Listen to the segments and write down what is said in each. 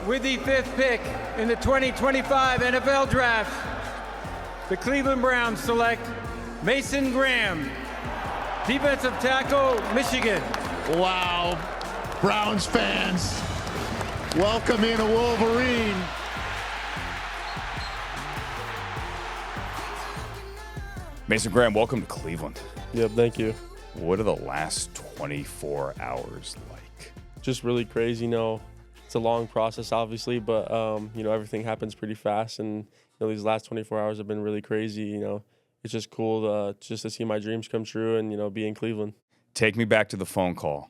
with the 5th pick in the 2025 NFL Draft, the Cleveland Browns select Mason Graham, defensive tackle, Michigan. Wow. Browns fans, welcome in a Wolverine. Mason Graham, welcome to Cleveland. Yep, thank you. What are the last 24 hours like? Just really crazy, it's a long process, obviously, but, everything happens pretty fast, and, these last 24 hours have been really crazy, It's just cool to see my dreams come true and, be in Cleveland. Take me back to the phone call.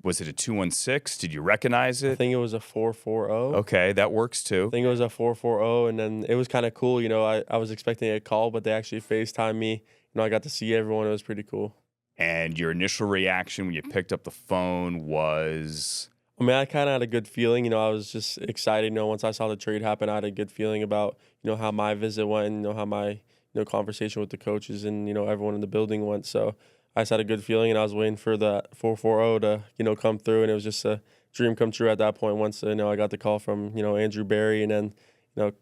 Was it a 216? Did you recognize it? I think it was a 440. Okay, that works too. I think it was a 440, and then it was kind of cool, I was expecting a call, but they actually FaceTimed me. I got to see everyone. It was pretty cool. And your initial reaction when you picked up the phone was? I mean, I kind of had a good feeling. I was just excited. Once I saw the trade happen, I had a good feeling about, how my visit went, how my, conversation with the coaches and, everyone in the building went. So I just had a good feeling, and I was waiting for the 440 to, come through. And it was just a dream come true at that point once, I got the call from, Andrew Berry, and then,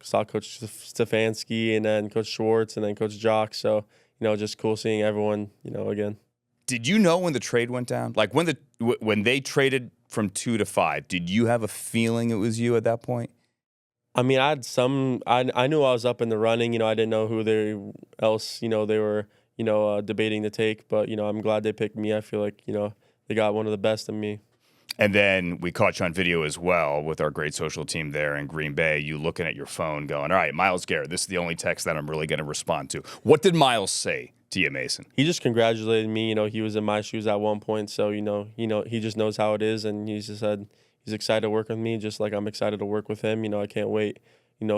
saw Coach Stefanski, and then Coach Schwartz, and then Coach Jock. So, just cool seeing everyone, again. Did you know when the trade went down? Like when they traded from 2 to 5, did you have a feeling it was you at that point? I mean, I knew I was up in the running. I didn't know who they were, debating to take. But, I'm glad they picked me. I feel like, they got one of the best in me. And then we caught you on video as well with our great social team there in Green Bay. You looking at your phone going, all right, Myles Garrett, this is the only text that I'm really going to respond to. What did Myles say to you, Mason? He just congratulated me. He was in my shoes at one point. So, he just knows how it is. And he just said he's excited to work with me, just like I'm excited to work with him. I can't wait,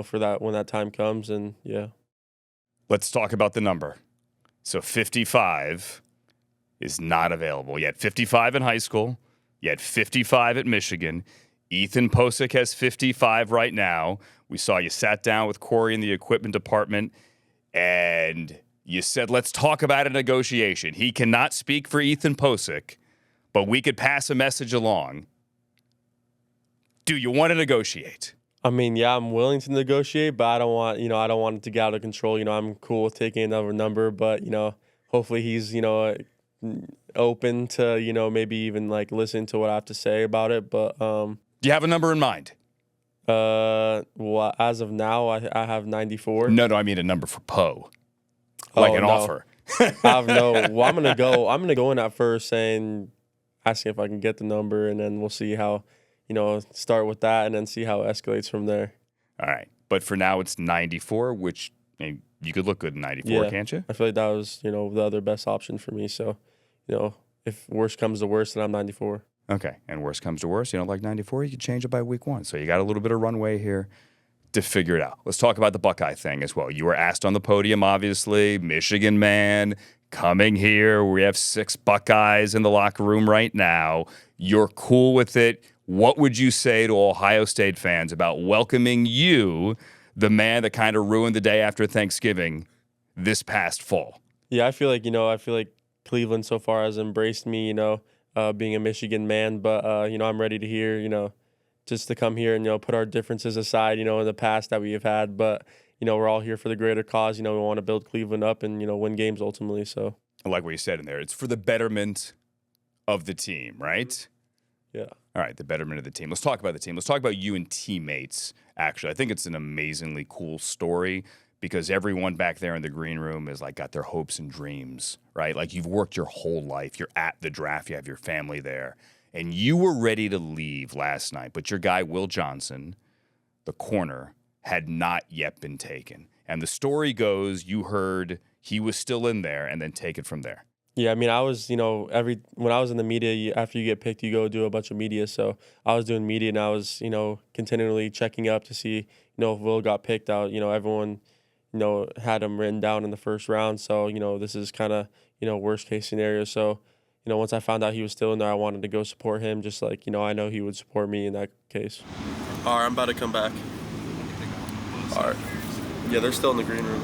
for that when that time comes. And, yeah. Let's talk about the number. So 55 is not available. You had 55 in high school. You had 55 at Michigan. Ethan Posick has 55 right now. We saw you sat down with Corey in the equipment department, and you said, let's talk about a negotiation. He cannot speak for Ethan Posick, but we could pass a message along. Do you want to negotiate? I mean, yeah, I'm willing to negotiate, but I don't want it to get out of control. I'm cool with taking another number, but, hopefully he's, open to, maybe even like listen to what I have to say about it. But do you have a number in mind? Well, as of now, I have 94. No, I mean a number for Poe. Like an offer. I have no. Well, I'm gonna go in at first asking if I can get the number, and then we'll see how, start with that, and then see how it escalates from there. All right, but for now it's 94, which you could look good in 94, can't you? I feel like that was the other best option for me. So, if worst comes to worst, then I'm 94. Okay, and worst comes to worst, you don't like 94, you can change it by week 1. So you got a little bit of runway here to figure it out. Let's talk about the Buckeye thing as well. You were asked on the podium, obviously, Michigan man, coming here. We have 6 Buckeyes in the locker room right now. You're cool with it. What would you say to Ohio State fans about welcoming you, the man that kind of ruined the day after Thanksgiving, this past fall? Yeah, I feel like Cleveland so far has embraced me, being a Michigan man. But, I'm ready to hear, just to come here and, put our differences aside, in the past that we have had. But, we're all here for the greater cause. We want to build Cleveland up and, win games ultimately. So I like what you said in there. It's for the betterment of the team, right? Yeah. All right, the betterment of the team. Let's talk about the team. Let's talk about you and teammates, actually. I think it's an amazingly cool story because everyone back there in the green room is like got their hopes and dreams, right? Like you've worked your whole life. You're at the draft. You have your family there. And you were ready to leave last night, but your guy, Will Johnson, the corner, had not yet been taken. And the story goes, you heard he was still in there and then take it from there. Yeah, I mean, I was, when I was in the media, after you get picked, you go do a bunch of media. So I was doing media, and I was, continually checking up to see, if Will got picked out. Everyone, had him written down in the first round. So, this is kind of, worst case scenario. So, once I found out he was still in there, I wanted to go support him, just like, I know he would support me in that case. All right, I'm about to come back. All right. Yeah, they're still in the green room.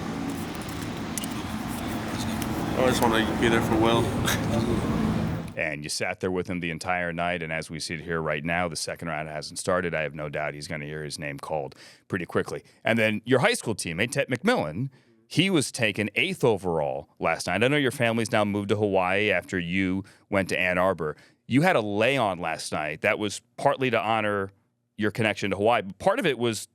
I just want to be there for Will. and you sat there with him the entire night. And as we sit here right now, the second round hasn't started. I have no doubt he's going to hear his name called pretty quickly. And then your high school teammate, Ted McMillan, he was taken 8th overall last night. I know your family's now moved to Hawaii after you went to Ann Arbor. You had a lay-on last night that was partly to honor your connection to Hawaii. But part of it was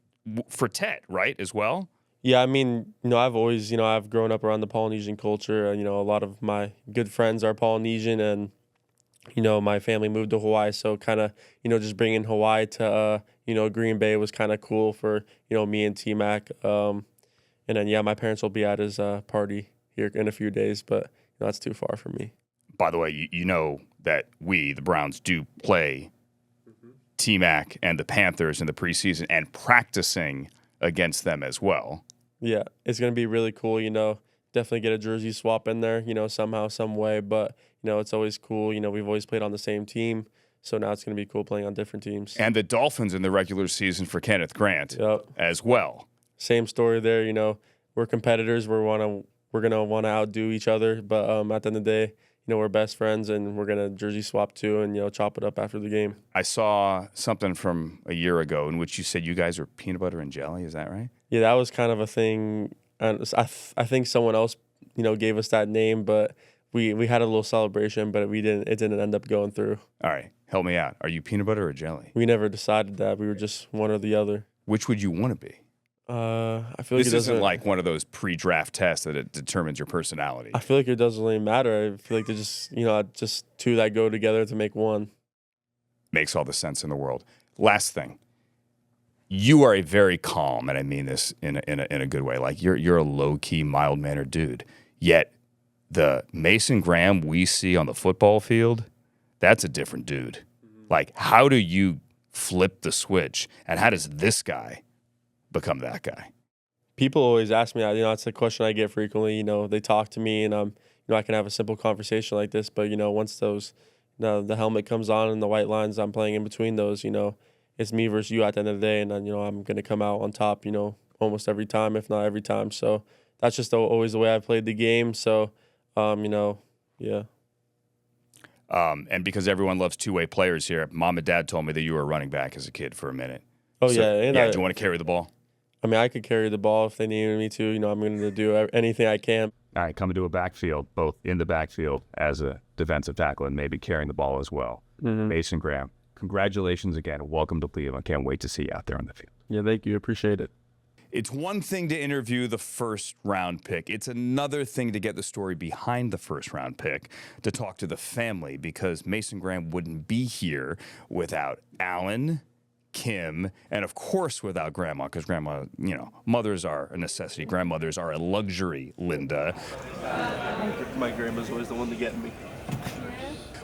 for Ted, right, as well? Yeah, I mean, I've always, I've grown up around the Polynesian culture. A lot of my good friends are Polynesian, and, my family moved to Hawaii. So kind of, just bringing Hawaii to, Green Bay was kind of cool for, me and T-Mac. And then, yeah, my parents will be at his party here in a few days, but that's too far for me. By the way, you know that we, the Browns, do play T-Mac and the Panthers in the preseason and practicing against them as well. Yeah, it's going to be really cool, definitely get a jersey swap in there, somehow, some way. But, it's always cool. We've always played on the same team. So now it's going to be cool playing on different teams. And the Dolphins in the regular season for Kenneth Grant as well. Same story there. We're competitors. We're gonna want to outdo each other. But at the end of the day, we're best friends, and we're gonna jersey swap too, and chop it up after the game. I saw something from a year ago in which you said you guys are peanut butter and jelly. Is that right? Yeah, that was kind of a thing. And I think someone else gave us that name, but we had a little celebration, but it didn't end up going through. All right, help me out. Are you peanut butter or jelly? We never decided that. We were just one or the other. Which would you want to be? I feel like this isn't like one of those pre-draft tests that it determines your personality. I feel like it doesn't really matter. I feel like they're just just two that go together to make one. Makes all the sense in the world. Last thing, you are a very calm, and I mean this in a good way. Like you're a low-key, mild-mannered dude. Yet the Mason Graham we see on the football field, that's a different dude. Like, how do you flip the switch, and how does this guy become that guy? People always ask me that. It's a question I get frequently. They talk to me, and I can have a simple conversation like this. But once those, the helmet comes on and the white lines I'm playing in between those, it's me versus you at the end of the day, and then I'm gonna come out on top. Almost every time, if not every time. So that's just always the way I played the game. So, yeah. And because everyone loves two-way players here, Mom and Dad told me that you were a running back as a kid for a minute. Oh, so, yeah. Do you want to carry the ball? I mean, I could carry the ball if they needed me to. I'm going to do anything I can. All right, coming to a backfield, both in the backfield as a defensive tackle and maybe carrying the ball as well. Mason Graham, congratulations again. Welcome to Cleveland. Can't wait to see you out there on the field. Yeah, thank you. Appreciate it. It's one thing to interview the first-round pick. It's another thing to get the story behind the first-round pick, to talk to the family, because Mason Graham wouldn't be here without Alan, Kim, and of course without Grandma, because Grandma, mothers are a necessity. Grandmothers are a luxury, Linda. My grandma's always the one to get me.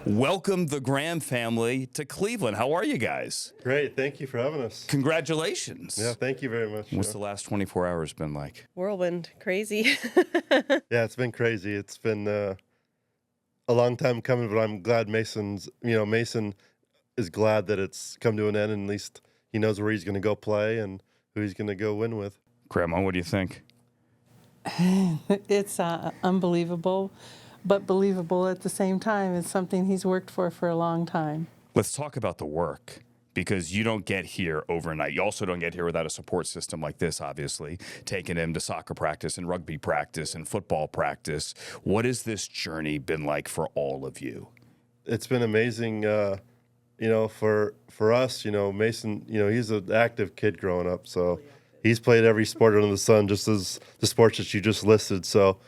Welcome the Graham family to Cleveland. How are you guys? Great. Thank you for having us. Congratulations. Yeah, thank you very much. What's the last 24 hours been like? Whirlwind. Crazy. Yeah, it's been crazy. It's been a long time coming, but I'm glad Mason is glad that it's come to an end, and at least he knows where he's going to go play and who he's going to go win with. Grandma, what do you think? It's unbelievable, but believable at the same time. It's something he's worked for a long time. Let's talk about the work, because you don't get here overnight. You also don't get here without a support system like this, obviously, taking him to soccer practice and rugby practice and football practice. What has this journey been like for all of you? It's been amazing, for us, Mason, he's an active kid growing up, so he's played every sport under the sun, just as the sports that you just listed. So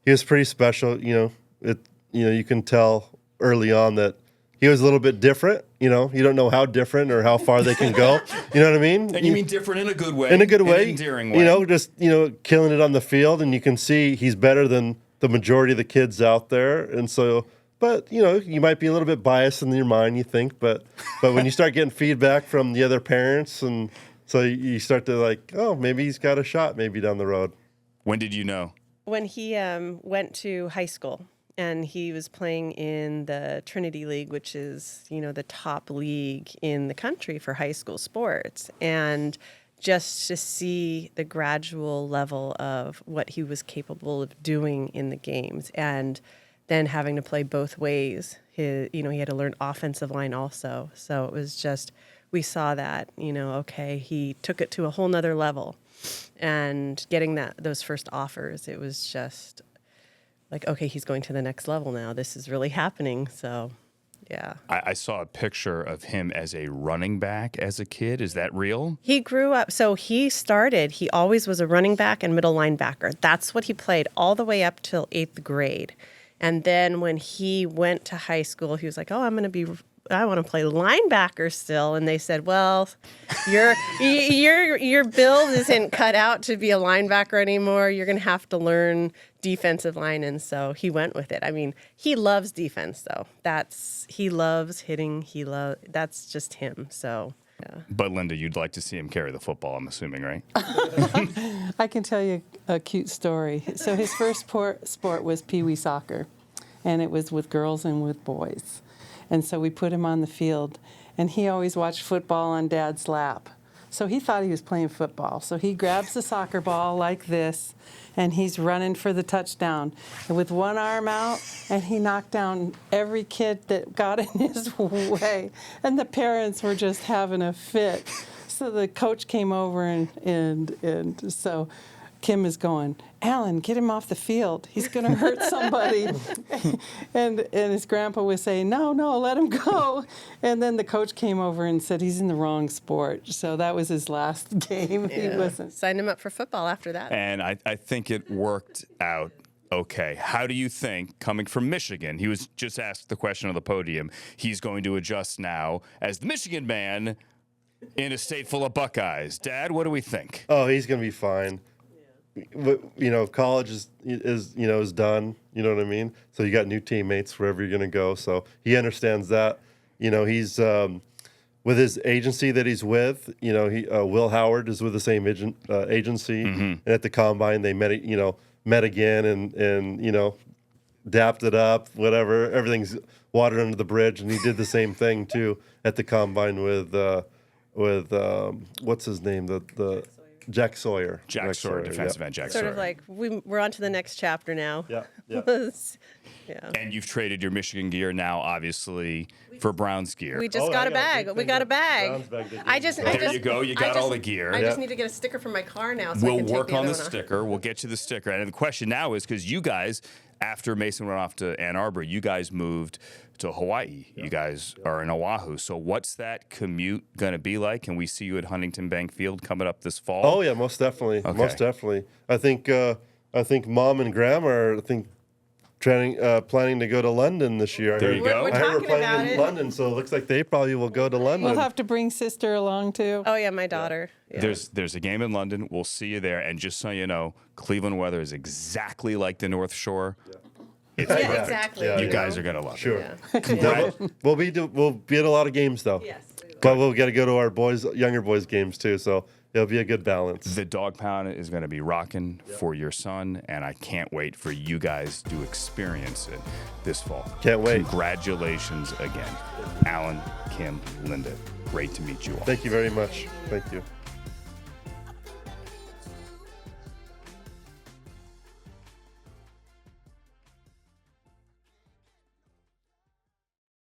he was pretty special. You can tell early on that he was a little bit different. You don't know how different or how far they can go. You know what I mean? And you mean different in a good way? In a good way. An endearing way. Just, killing it on the field, and you can see he's better than the majority of the kids out there. And so, but, you might be a little bit biased in your mind, you think, but when you start getting feedback from the other parents, and so you start to like, oh, maybe he's got a shot maybe down the road. When did you know? When he went to high school, and he was playing in the Trinity League, which is, the top league in the country for high school sports. And just to see the gradual level of what he was capable of doing in the games, and then having to play both ways, he had to learn offensive line also. So it was just, we saw that, okay, he took it to a whole nother level. And getting those first offers, it was just like, okay, he's going to the next level now. This is really happening. So, yeah. I saw a picture of him as a running back as a kid. Is that real? He grew up, so he always was a running back and middle linebacker. That's what he played all the way up till 8th grade. And then when he went to high school, he was like, I want to play linebacker still. And they said, well, your build isn't cut out to be a linebacker anymore. You're going to have to learn defensive line. And so he went with it. I mean, he loves defense, though. He loves hitting. That's just him. So, yeah. But Linda, you'd like to see him carry the football, I'm assuming, right? I can tell you a cute story. So his first sport was Pee Wee soccer, and it was with girls and with boys. And so we put him on the field, and he always watched football on Dad's lap. So he thought he was playing football. So he grabs the soccer ball like this, and he's running for the touchdown with one arm out, and he knocked down every kid that got in his way. And the parents were just having a fit. So the coach came over, and so Kim is going, Alan, get him off the field. He's going to hurt somebody. and his grandpa was saying, no, let him go. And then the coach came over and said he's in the wrong sport. So that was his last game. Yeah. He wasn't. Signed him up for football after that. And I think it worked out okay. How do you think, coming from Michigan, he was just asked the question on the podium, he's going to adjust now as the Michigan man in a state full of Buckeyes. Dad, what do we think? Oh, he's going to be fine. College is done. You know what I mean? So you got new teammates wherever you're going to go. So he understands that. He's with his agency that he's with. Will Howard is with the same agency. Mm-hmm. And at the combine, they met again and dapped it up. Whatever, everything's water under the bridge. And he did the same thing too at the combine with what's his name? The Jack Sawyer. Jack Sawyer, defensive end Jack Sawyer. Sort of like we're on to the next chapter now. Yeah. Yeah. And you've traded your Michigan gear now, obviously, for Browns gear. We just got a bag. We got a bag. There you go. You got all the gear. I just need to get a sticker for my car now. So We'll I can work take on the other one off. sticker. We'll get you the sticker. And the question now is, because you guys, after Mason went off to Ann Arbor, you guys moved to Hawaii. You guys are in Oahu. So what's that commute going to be like? Can we see you at Huntington Bank Field coming up this fall? Oh yeah, most definitely. Okay. Most definitely. I think Mom and Grandma are planning to go to London this year. There you go. We're I heard we're talking about playing in it. London, so it looks like they probably will go to London. We'll have to bring sister along, too. Oh yeah, my daughter. Yeah. There's a game in London. We'll see you there. And just so you know, Cleveland weather is exactly like the North Shore. It's Yeah, perfect. exactly. Yeah, You yeah. guys are going to love Sure. it. Yeah. We'll be at a lot of games though. Yes. But we'll get to go to our younger boys games too. So it'll be a good balance. The Dog Pound is going to be rocking for your son, and I can't wait for you guys to experience it this fall. Can't wait. Congratulations again. Alan, Kim, Linda, great to meet you all. Thank you very much. Thank you.